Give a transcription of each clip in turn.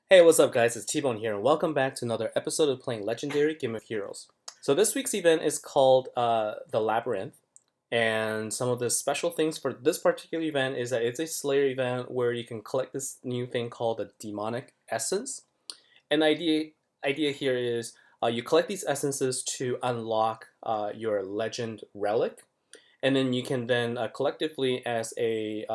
Hey, what's up, guys? It's T-Bone here, and welcome back to another episode of playing Legendary Game of Heroes. So this week's event is called the Labyrinth, and some of the special things for this particular event is that it's a Slayer event where you can collect this new thing called the Demonic Essence. And the idea here is you collect these essences to unlock your Legend Relic, and then you can then collectively as a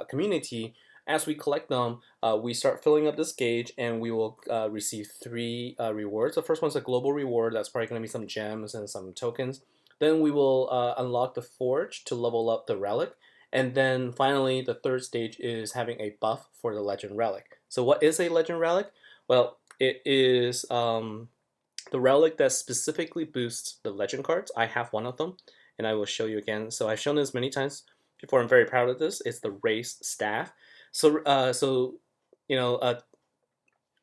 community, as we collect them, we start filling up this gauge, and we will receive three rewards. The first one's a global reward. That's probably going to be some gems and some tokens. Then we will unlock the forge to level up the relic. And then finally, the third stage is having a buff for the legend relic. So what is a legend relic? Well, it is the relic that specifically boosts the legend cards. I have one of them, and I will show you again. So I've shown this many times before. I'm very proud of this. It's the race staff. So you know,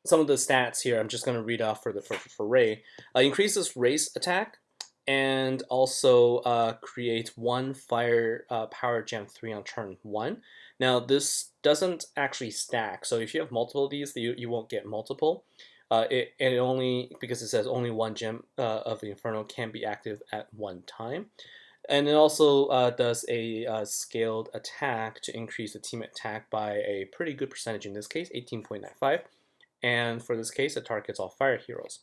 some of the stats here. I'm just going to read off for Ray. Increases race attack, and also creates one fire power gem 3 on turn 1. Now this doesn't actually stack, so if you have multiple of these, you won't get multiple. It only, because it says only one gem of the Inferno can be active at one time. And it also does a scaled attack to increase the team attack by a pretty good percentage, in this case 18.95. And for this case, it targets all fire heroes.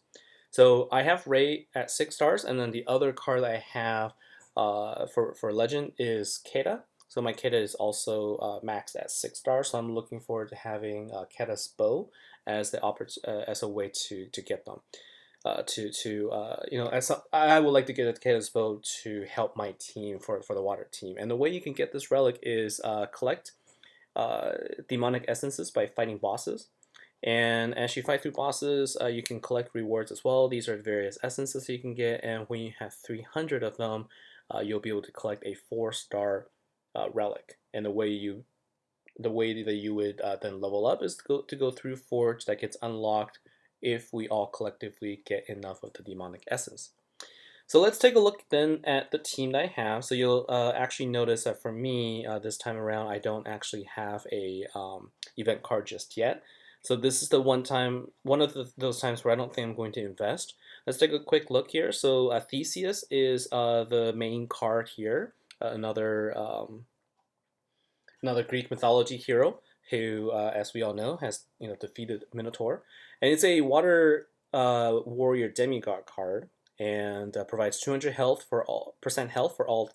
So I have Ray at 6 stars, and then the other card that I have for Legend is Keda. So my Keda is also maxed at 6 stars, so I'm looking forward to having Keda's bow as as a way to get them. I would like to get a Keda's bow to help my team for the water team. And the way you can get this relic is collect demonic essences by fighting bosses. And as you fight through bosses, you can collect rewards as well. These are various essences you can get, and when you have 300 of them, you'll be able to collect a 4-star relic. And the way that you would then level up is to go through Forge that gets unlocked if we all collectively get enough of the demonic essence. So let's take a look then at the team that I have. So you'll actually notice that for me, this time around, I don't actually have a event card just yet. So this is the one of those times where I don't think I'm going to invest. Let's take a quick look here. So Theseus is the main card here, another Greek mythology hero who, as we all know, has defeated Minotaur, and it's a water warrior demigod card, and provides 200 health for all health for all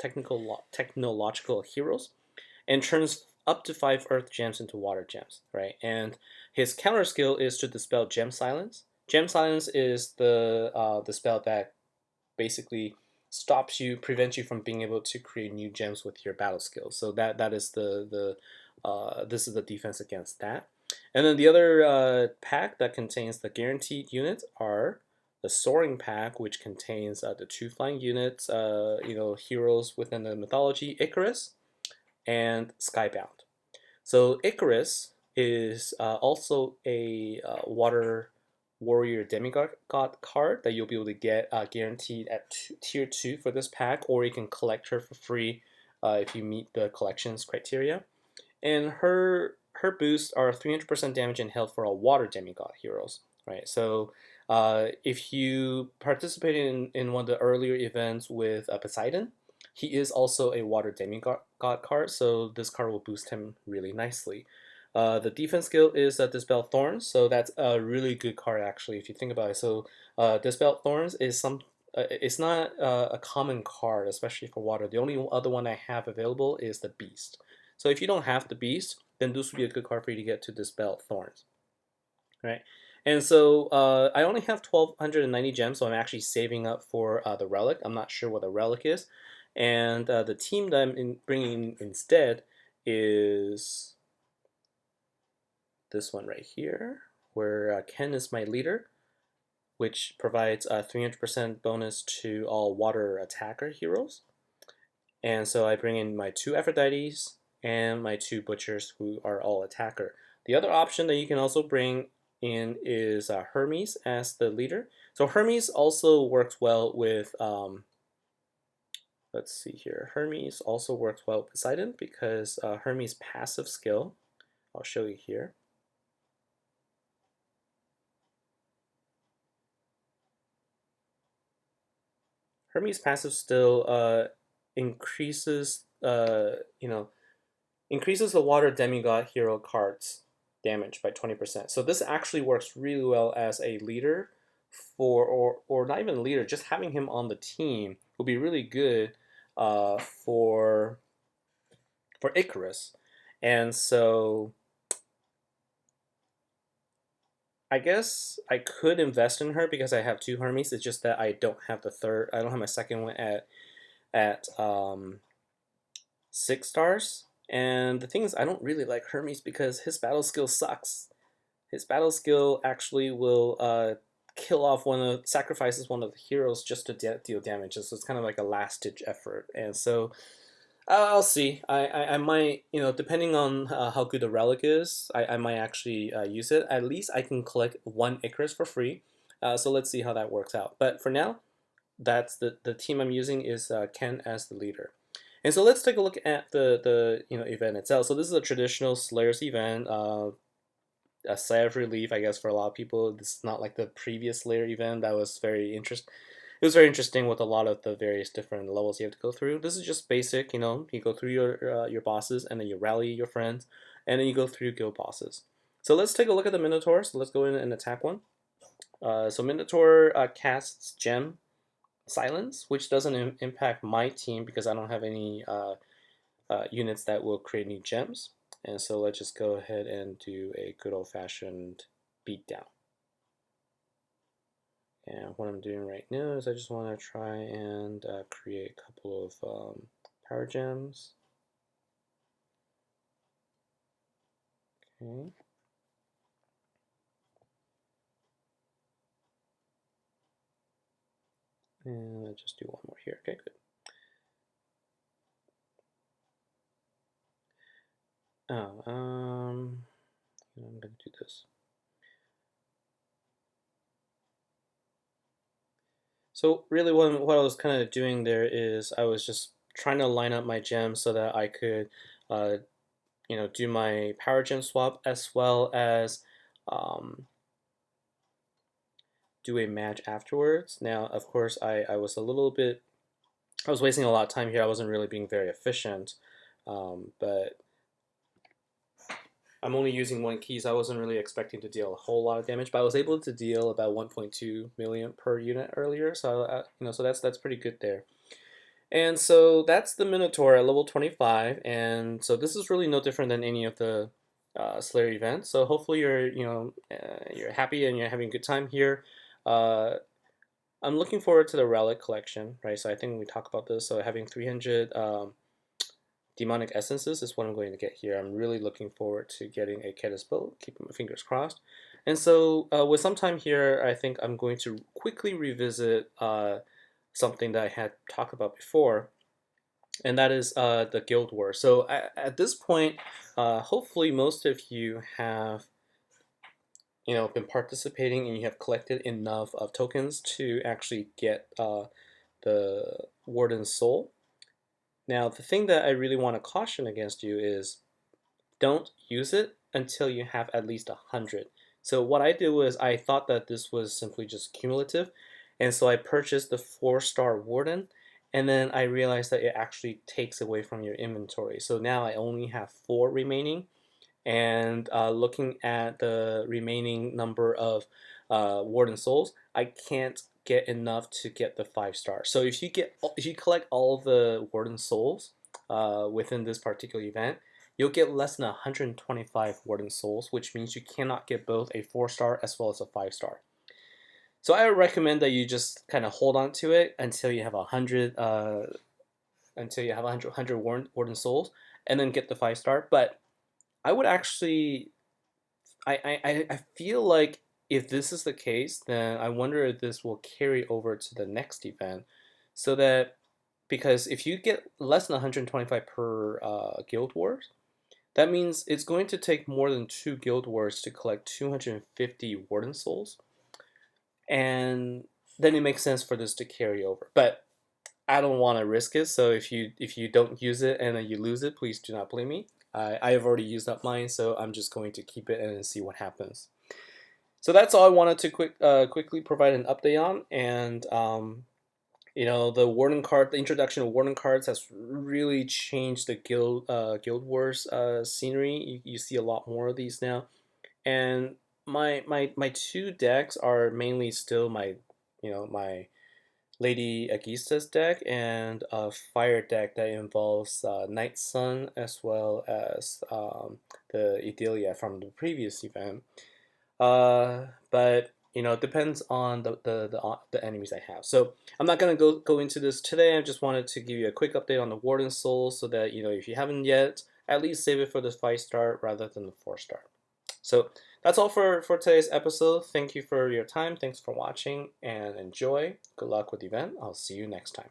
technological heroes, and turns up to 5 earth gems into water gems, right? And his counter skill is to dispel gem silence. Gem silence is the spell that basically prevents you from being able to create new gems with your battle skills. So that is this is the defense against that. And then the other pack that contains the guaranteed units are the Soaring pack, which contains the 2 flying units, heroes within the mythology, Icarus and Skybound. So Icarus is also a water warrior demigod card that you'll be able to get guaranteed at tier 2 for this pack, or you can collect her for free if you meet the collections criteria. And her boosts are 300% damage and health for all water demigod heroes, right? So if you participated in one of the earlier events with Poseidon, he is also a water demigod card, so this card will boost him really nicely. The defense skill is Dispel Thorns, so that's a really good card actually if you think about it. So Dispel Thorns is it's not a common card, especially for water. The only other one I have available is the Beast. So if you don't have the Beast, then this would be a good card for you to get to Dispel Thorns, right? And so I only have 1,290 gems, so I'm actually saving up for the Relic. I'm not sure what the Relic is. And the team that I'm bringing instead is this one right here, where Ken is my leader, which provides a 300% bonus to all water attacker heroes. And so I bring in my 2 Aphrodites and my 2 butchers, who are all attacker. The other option that you can also bring in is Hermes as the leader. So Hermes also works well with let's see here. Hermes also works well with Poseidon because Hermes' passive skill, I'll show you here. Hermes passive still increases increases the water demigod hero cards damage by 20%. So this actually works really well as a leader or not even a leader, just having him on the team will be really good for Icarus. And so I guess I could invest in her because I have two Hermes. It's just that I don't have the third. I don't have my second one at 6 stars. And the thing is, I don't really like Hermes because his battle skill sucks. His battle skill actually will kill off sacrifices one of the heroes just to deal damage. So it's kind of like a last ditch effort. And so I'll see. I might, depending on how good the relic is, I might actually use it. At least I can collect one Icarus for free. So let's see how that works out. But for now, that's the team I'm using is Ken as the leader. And so let's take a look at the event itself. So this is a traditional Slayers event. A sigh of relief, I guess, for a lot of people. This is not like the previous Slayer event that was very interesting. It was very interesting with a lot of the various different levels you have to go through. This is just basic, you go through your bosses, and then you rally your friends, and then you go through guild bosses. So let's take a look at the Minotaur. So let's go in and attack one. So Minotaur casts Gem Silence, which doesn't impact my team because I don't have any units that will create new gems. And so let's just go ahead and do a good old-fashioned beatdown. And what I'm doing right now is I just want to try and create a couple of power gems. Okay. And let's just do one more here. Okay, good. Oh, I'm going to do this. So really what I was kind of doing there is I was just trying to line up my gems so that I could do my power gem swap as well as do a match afterwards. Now, of course, I was I was wasting a lot of time here. I wasn't really being very efficient, but I'm only using one key, so I wasn't really expecting to deal a whole lot of damage. But I was able to deal about 1.2 million per unit earlier, so so that's pretty good there. And so that's the Minotaur at level 25, and so this is really no different than any of the Slayer events. So hopefully you're happy and you're having a good time here. Uh, I'm looking forward to the relic collection, right? So I think we talked about this. So having 300 demonic essences is what I'm going to get here. I'm really looking forward to getting a Ketis bow, keeping my fingers crossed. And so with some time here, I think I'm going to quickly revisit something that I had talked about before, and that is the Guild War. So at this point, hopefully most of you have been participating and you have collected enough of tokens to actually get the Warden's Soul. Now, the thing that I really want to caution against you is don't use it until you have at least 100. So what I did was I thought that this was simply just cumulative, and so I purchased the 4-star Warden, and then I realized that it actually takes away from your inventory. So now I only have 4 remaining, and looking at the remaining number of Warden Souls, I can't get enough to get the 5-star. So if you collect all the Warden Souls within this particular event, you'll get less than 125 Warden Souls, which means you cannot get both a 4-star as well as a 5-star. So I would recommend that you just kind of hold on to it until you have 100 Warden Souls, and then get the 5-star. But I would actually, I feel like if this is the case, then I wonder if this will carry over to the next event, so that because if you get less than 125 per Guild Wars, that means it's going to take more than 2 Guild Wars to collect 250 Warden Souls, and then it makes sense for this to carry over. But I don't want to risk it, so if you don't use it and then you lose it, please do not blame me. I have already used up mine, so I'm just going to keep it and see what happens. So that's all I wanted to quickly provide an update on, and The Warden card, the introduction of Warden cards has really changed the Guild Wars scenery. You see a lot more of these now, and my two decks are mainly still my Lady Agista's deck and a fire deck that involves Night Sun as well as the Idalia from the previous event. But it depends on the enemies I have. So I'm not gonna go into this today. I just wanted to give you a quick update on the Warden Soul so that if you haven't yet, at least save it for the 5-star rather than the 4-star. So that's all for today's episode. Thank you for your time. Thanks for watching and enjoy. Good luck with the event. I'll see you next time.